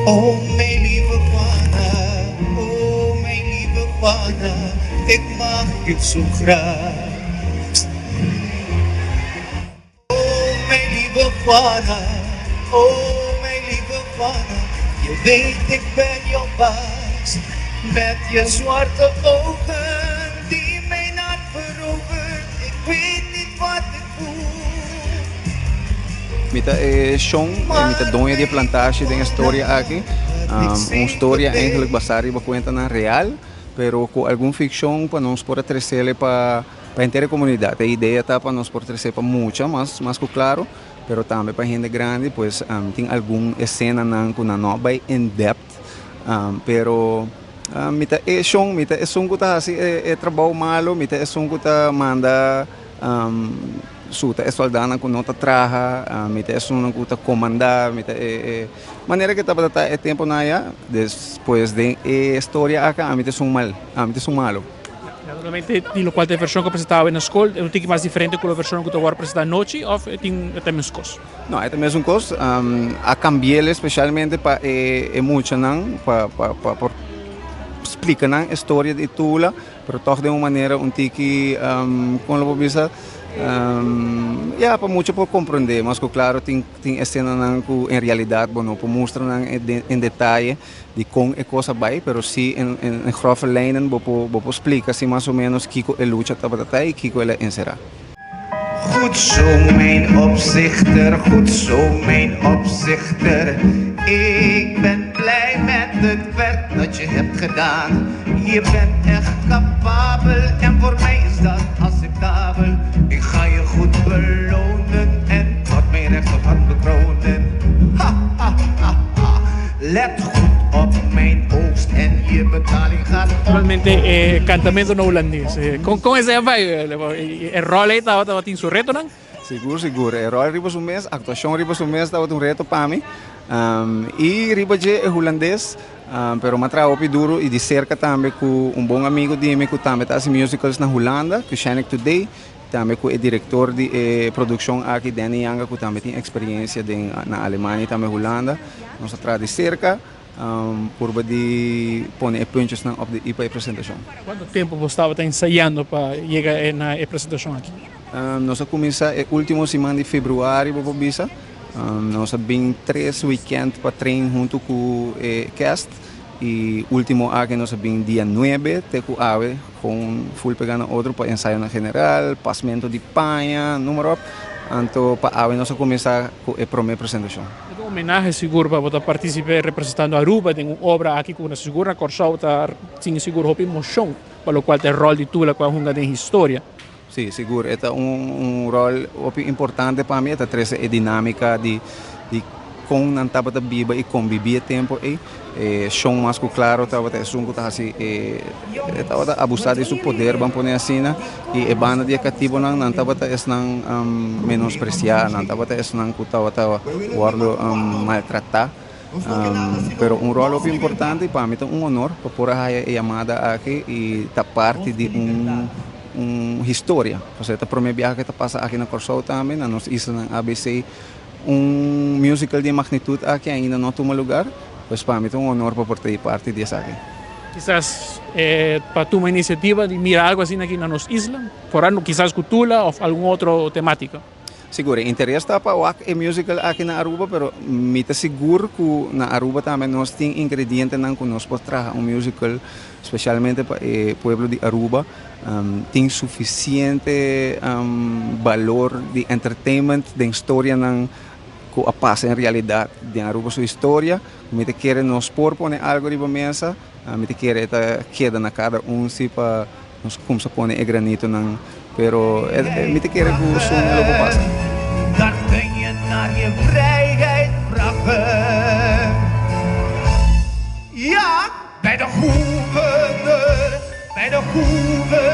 Oh, mijn lieve Juana, oh, mijn lieve Juana, ik mag je zo graag. Oh, mijn lieve Juana, oh, mijn lieve Juana, je weet ik ben jouw baas. Met je zwarte ogen die mijn hart verovert, ik weet niet wat ik voel. Mita Sean, mita doña de plantage de historia aqui. Uma história eigenlijk basada ba cuenta na real, pero com alguma ficção para nós poder trazer para a inteira comunidade. A ideia tá para nós poder trazer para muita, mas claro, pero também para gente grande, pues tem alguma cena que não vai in depth, pero mita Sean, mita Sean que tá assim é trabalho malo, mita Sean que tá manda suta é soldado que não trabalha, mita é Sean que tá comandar, mita maneira que estava é tempo na ya, depois de história acá, mita Sean mal, mita Sean malo. Naturalmente, di lo qual te versão que apresentava na escola, é um pouco mais diferente com a versão que tu agora apresenta à noite, ou tem até mesmo coisa? Não, é também um coisa, a cambiar especialmente para muito não, para explicar a história de Tula, mas toch de uma maneira um tique, como eu vou para muito por compreender, mas claro tem cena que em realidade não para mostrar em detalhe de como é coisa vai, pero sim em grove lijnen vou explicar assim mais ou menos que a luta está e que ela encerra. Goed zo, mijn opzichter, goed zo, mijn opzichter. Ik ben blij met het werk dat je hebt gedaan. Je bent echt capabel en voor mij is dat acceptabel. Ik ga je goed belonen en tot mijn recht op hand bekronen. Ha, ha, ha, ha. Let goed op mijn oogst en je betaling gaat op. Naturalmente, cantamento no holandês. Como esse vai? O rol aí estava em seu reto, não? Seguro. O rol riba um mês, a atuação riba um mês estava reto para mim. E riba é holandês, pero matra opi duro e de cerca também com bom amigo de mim que também faz musicals na Holanda, que Shanik Today, também com o diretor de produção aqui Danny Yanga, que também tem experiência na Alemanha e também Holanda. Nós atrás de cerca, por de pôr pontos na apresentação. Quanto tempo você estava ensaiando para chegar na apresentação aqui? Nós começamos a última semana de fevereiro, vou bisa. Nós temos 3 weekends para treinar junto com o cast e último aqui nós temos dia 9 com ave com full pegando outro para ensaio na general, passamento de panha, número. Então para ave nós começar com a primeira apresentação. É uma homenagem seguro para você participar representando Aruba, tem uma obra aqui com uma segura Corsau está sem seguro uma emoção, para o qual tem rol de Tula com a junga de história. Sim, seguro. É rol importante para mim, trazer a dinâmica de como não estava viva e convivia tempo aí. Som mais claro, estava assim, estava abusado de seu poder, vamos pôr assim, e a banda de cativo não estava menospreciar, não estava estava guardo maltratar. Pero rol importante para mim é honor para pôr a chamada aqui e estar parte de história. Ou seja, a primeira viagem que passa aqui na Corsau também, na nossa isla na ABC, musical de magnitude aqui ainda não toma lugar, pois para mim é honor para poder parte disso aqui. Quizás para tu uma iniciativa de mirar algo assim aqui na nossa isla, fora quizás cultura ou alguma outra temática. Seguro, interesse está para o musical aqui na Aruba, pero me está seguro que na Aruba também nós temos ingredientes que nós podemos trazer musical, especialmente para o povo de Aruba, tem suficiente valor de entertainment, de história que passa em realidade de Aruba sua história, me te quer nós por poner algo de mesa, me te quer queda na cada se para nós como se põe granito pero me te quer que o som logo passa. Dan kun je naar je vrijheid vragen. Ja, bij de gouverneur, bij de gouverneur.